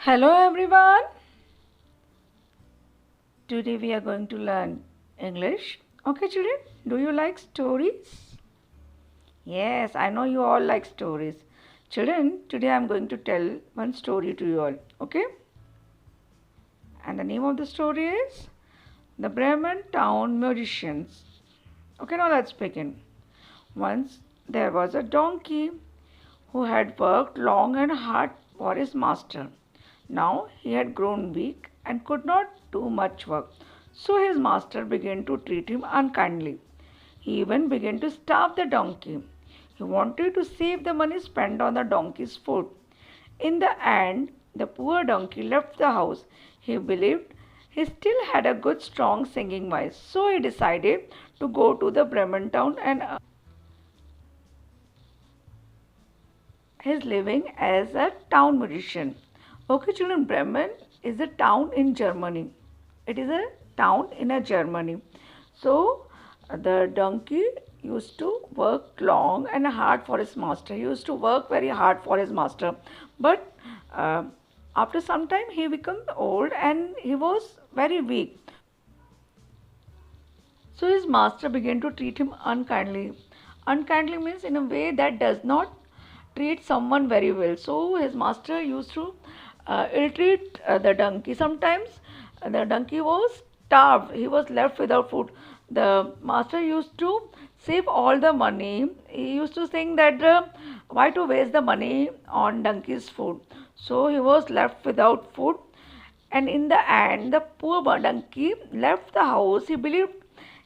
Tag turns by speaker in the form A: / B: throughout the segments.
A: Hello everyone. Today we are going to learn English. Okay, children, do you like stories? Yes, I know you all like stories. Children, today I am going to tell one story to you all. Okay? And the name of the story is The Bremen Town Musicians. Okay, now let's begin. Once there was a donkey who had worked long and hard for his master. Now he had grown weak and could not do much work, so his master began to treat him unkindly. He even began to starve the donkey. He wanted to save the money spent on the donkey's food. In the end, the poor donkey left the house. He believed he still had a good, strong singing voice, so he decided to go to the Bremen town and his living as a town musician. Okay, children, Bremen is a town in Germany. It is a town in a Germany. So the donkey used to work long and hard for his master. He used to work very hard for his master. But uh, after some time he became old and he was very weak. So his master began to treat him unkindly. Unkindly means in a way that does not treat someone very well. So his master used to ill treat the donkey. Sometimes the donkey was starved. He was left without food. The master used to save all the money. He used to think that why to waste the money on donkey's food. So he was left without food. And in the end, the poor donkey left the house. He believed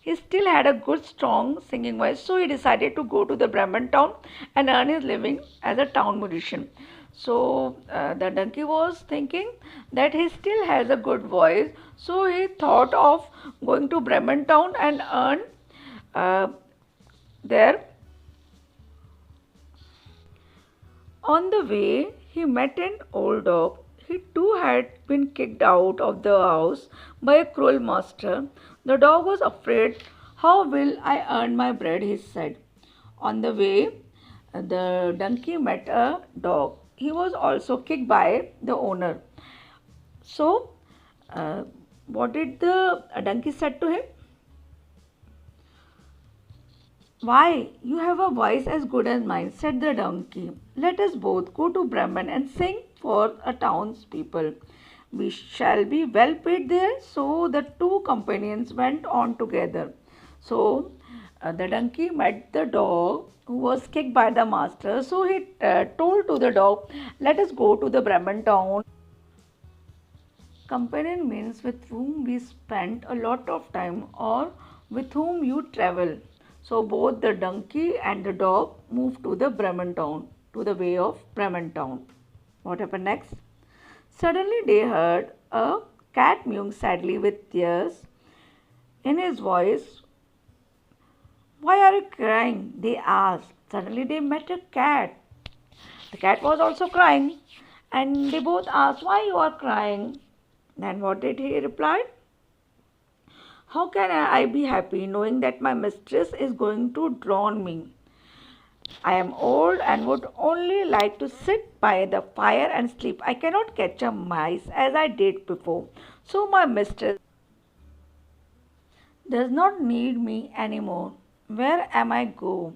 A: he still had a good, strong singing voice, so he decided to go to the Bremen town and earn his living as a town musician. So the donkey was thinking that he still has a good voice, so he thought of going to Bremen town and earn uh, there. On the way, he met an old dog. He too had been kicked out of the house by a cruel master. The dog was afraid. How will I earn my bread? He said. On the way, the donkey met a dog. He was also kicked by the owner. So, uh, what did the donkey said to him? Why, you have a voice as good as mine, said the donkey. Let us both go to Bremen and sing for a townspeople. We shall be well paid there. So the two companions went on together. So the donkey met the dog who was kicked by the master. So he told to the dog, let us go to the Bremen town. Companion means with whom we spend a lot of time or with whom you travel. So both the donkey and the dog moved to the Bremen town, to the way of Bremen town. What happened next? Suddenly they heard a cat mewing sadly with tears in his voice. Why are you crying? They asked. Suddenly they met a cat. The cat was also crying and they both asked, why you are crying? Then what did he reply? How can I be happy knowing that my mistress is going to drown me? I am old and would only like to sit by the fire and sleep. I cannot catch a mice as I did before. So my mistress does not need me anymore. Where am I go?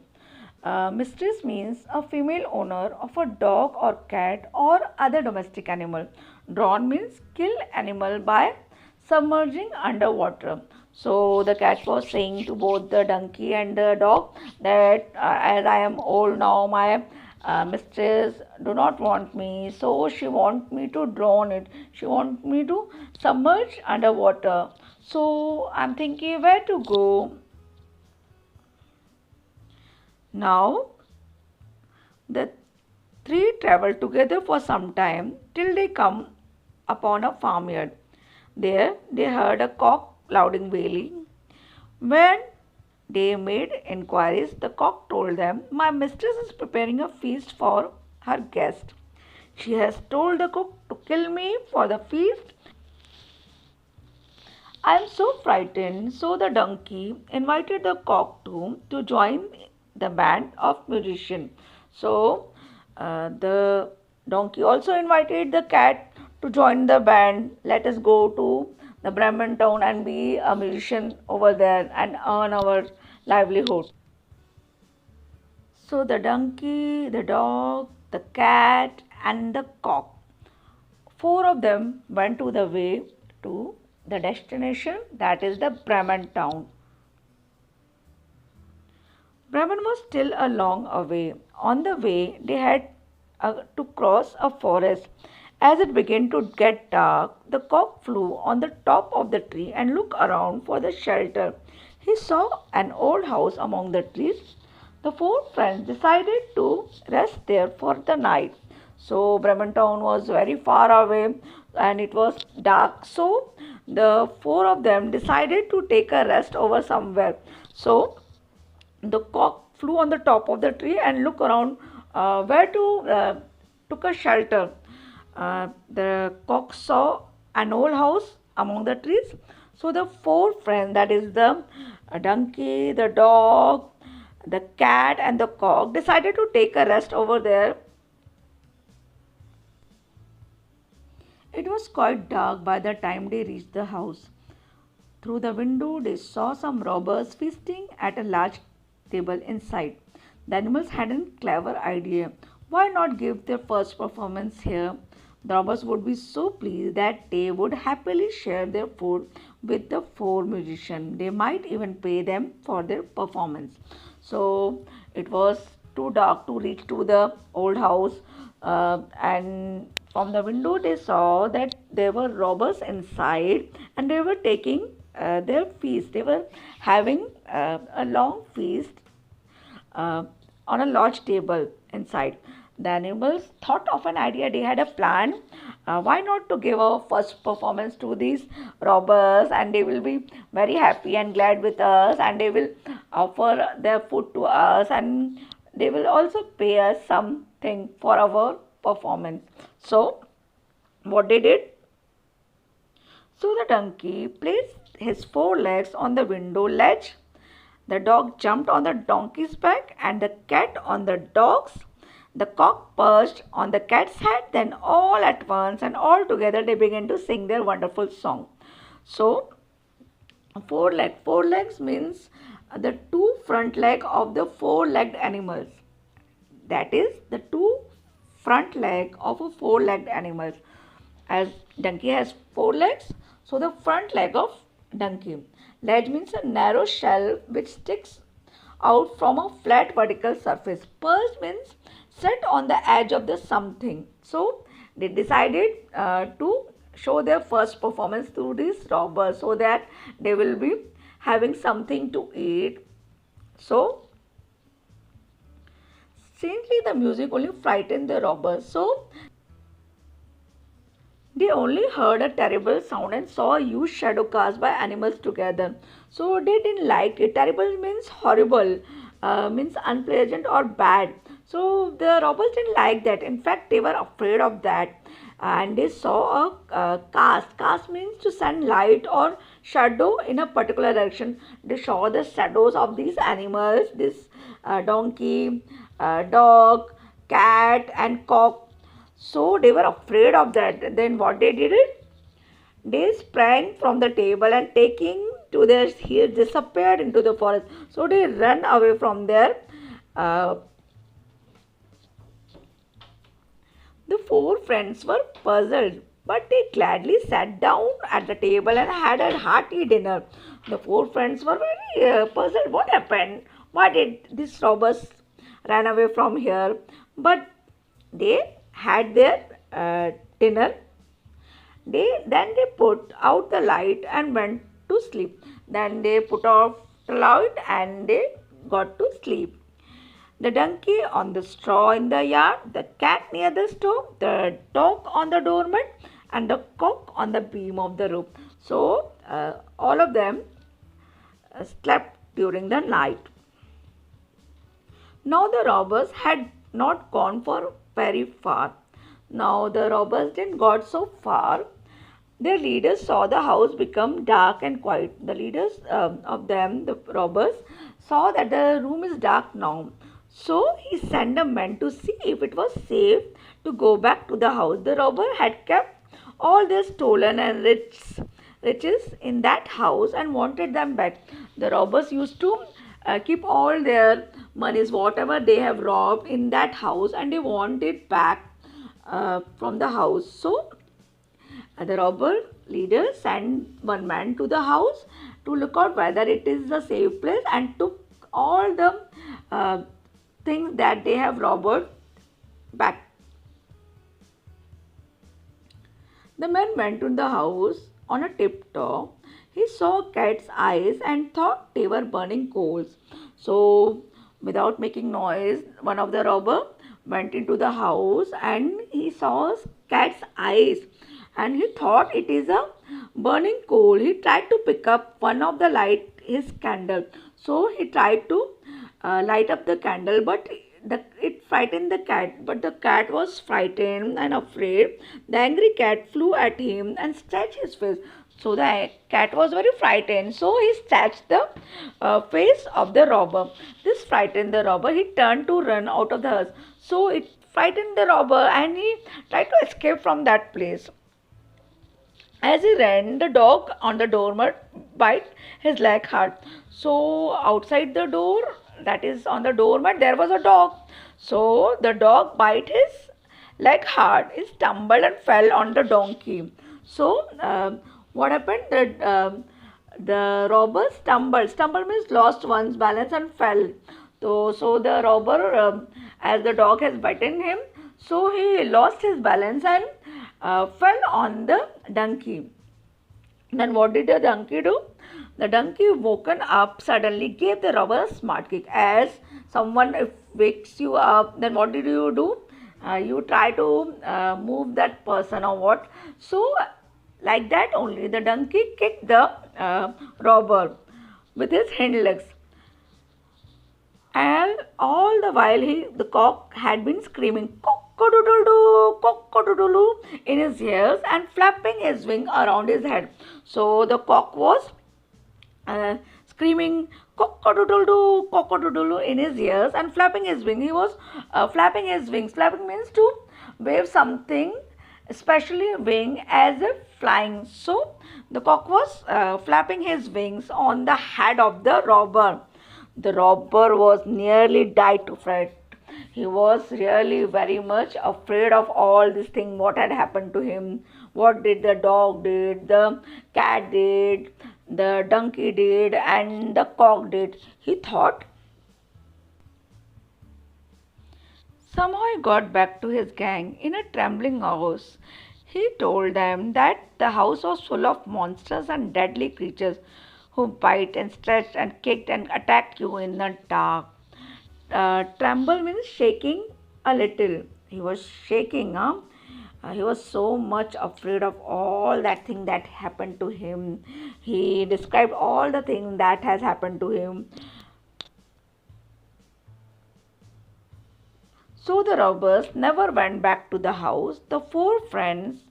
A: Mistress means a female owner of a dog or cat or other domestic animal. Drown means kill animal by submerging underwater. So the cat was saying to both the donkey and the dog that as I am old now, my mistress do not want me, so she want me to drown it. She want me to submerge underwater. So I'm thinking where to go. Now the three traveled together for some time till they come upon a farmyard. There they heard a cock louding wailing. When they made inquiries, the cock told them, my mistress is preparing a feast for her guest. She has told the cook to kill me for the feast. I am so frightened. So the donkey invited the cock to join the band of musicians. So the donkey also invited the cat to join the band. Let us go to the Brahman town and be a musician over there and earn our livelihood. So the donkey, the dog, the cat, and the cock, four of them went to the way to the destination, that is the Brahman town. Brahman was still a long away. On the way, they had to cross a forest. As it began to get dark, the cock flew on the top of the tree and looked around for the shelter. He saw an old house among the trees. The four friends decided to rest there for the night. So Brahman town was very far away and it was dark. So the four of them decided to take a rest over somewhere. So the cock flew on the top of the tree and looked around where to took a shelter. The cock saw an old house among the trees. So the four friends, that is the donkey, the dog, the cat, and the cock, decided to take a rest over there. It was quite dark by the time they reached the house. Through the window, they saw some robbers feasting at a large table inside. The animals had a clever idea. Why not give their first performance here? The robbers would be so pleased that they would happily share their food with the four musicians. They might even pay them for their performance. So it was too dark to reach to the old house, and from the window they saw that there were robbers inside and they were taking their feast. They were having a long feast uh, on a large table inside. The animals thought of an idea. They had a plan. Why not to give a first performance to these robbers, and they will be very happy and glad with us, and they will offer their food to us, and they will also pay us something for our performance. So what they did, so the donkey placed his four legs on the window ledge, the dog jumped on the donkey's back, and the cat on the dog's. The cock perched on the cat's head. Then all at once and all together they began to sing their wonderful song. So four legs means the two front leg of the four-legged animals. That is the two front leg of a four-legged animal. As donkey has four legs, so the front leg of donkey. Ledge means a narrow shelf which sticks out from a flat vertical surface. Perched means set on the edge of the something. So they decided to show their first performance to these robbers so that they will be having something to eat. So strangely the music only frightened the robbers. So they only heard a terrible sound and saw a huge shadow cast by animals together. So they didn't like it. Terrible means horrible, means unpleasant or bad. So the robbers didn't like that. In fact, they were afraid of that. And they saw a cast. Cast means to send light or shadow in a particular direction. They saw the shadows of these animals, this donkey, dog, cat, and cock. So they were afraid of that. Then what they did it? They sprang from the table and taking to their heels disappeared into the forest. So they ran away from there. Uh, the four friends were puzzled, but they gladly sat down at the table and had a hearty dinner. The four friends were very puzzled. What happened? Why did these robbers run away from here? But they had their dinner. They put out the light and went to sleep. Then they put off the light and they got to sleep. The donkey on the straw in the yard, the cat near the stove, the dog on the doormat, and the cock on the beam of the roof. So all of them slept during the night. Now the robbers had not gone for very far. Now the robbers didn't got so far. Their leaders saw the house become dark and quiet. The leaders of them, the robbers, saw that the room is dark now. So he sent a man to see if it was safe to go back to the house. The robber had kept all their stolen and riches in that house and wanted them back. The robbers used to keep all their monies, whatever they have robbed, in that house, and they want it back from the house. So the robber leader sent one man to the house to look out whether it is a safe place and took all the uh, things that they have robbed back. The man went to the house on a tiptoe. He saw cat's eyes and thought they were burning coals. So, without making noise, one of the robber went into the house and he saw cat's eyes and he thought it is a burning coal. He tried to pick up one of the light his candle. So he tried to light up the candle, but it frightened the cat. But the cat was frightened and afraid. The angry cat flew at him and scratched his face. So the cat was very frightened. So he scratched the face of the robber. This frightened the robber. He turned to run out of the house. So it frightened the robber and he tried to escape from that place. As he ran, the dog on the doormat bit his leg hard. So outside the door, that is on the doormat, there was a dog. So the dog bit his leg hard. He stumbled and fell on the donkey. So what happened? The robber stumbled. Stumbled means lost one's balance and fell. So the robber, as the dog has bitten him, so he lost his balance and fell on the donkey. Then what did the donkey do? The donkey woken up suddenly gave the robber a smart kick. As someone if wakes you up, then what did you do? You try to move that person or what? So like that only the donkey kicked the robber with his hind legs. And all the while the cock had been screaming cock-a-doodle-doo, cock-a-doodle-doo in his ears and flapping his wing around his head. So the cock was screaming cock-a-doodle-doo, cock-a-doodle-doo in his ears and flapping his wing. He was flapping his wings. Flapping means to wave something, especially wing, as if flying. So the cock was flapping his wings on the head of the robber. The robber was nearly died to fright. He was really very much afraid of all this thing, what had happened to him. What did the dog did, the cat did, the donkey did, and the cock did. He thought. Somehow he got back to his gang in a trembling house. He told them that the house was full of monsters and deadly creatures who bite and stretch and kicked and attacked you in the dark. Tremble means shaking a little. He was shaking, huh? He was so much afraid of all that thing that happened to him. He described all the things that has happened to him. So the robbers never went back to the house. The four friends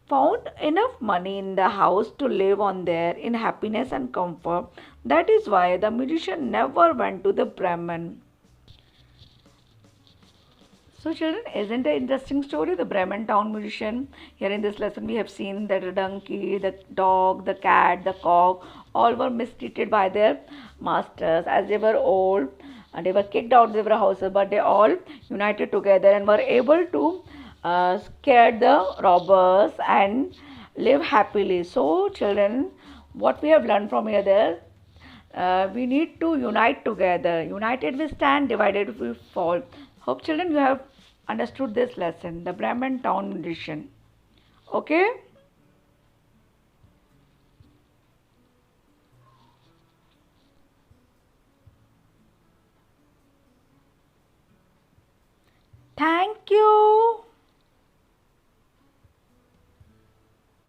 A: found enough money in the house to live on there in happiness and comfort. That is why the musician never went to the Brahman. So children, isn't it an interesting story? The Bremen town musician. Here in this lesson we have seen that the donkey, the dog, the cat, the cock, all were mistreated by their masters as they were old and they were kicked out of their houses, but they all united together and were able to scare the robbers and live happily. So children, what we have learned from here there, we need to unite together. United we stand, divided we fall. Hope children you have understood this lesson, the Brahman town musician. Okay? Thank you.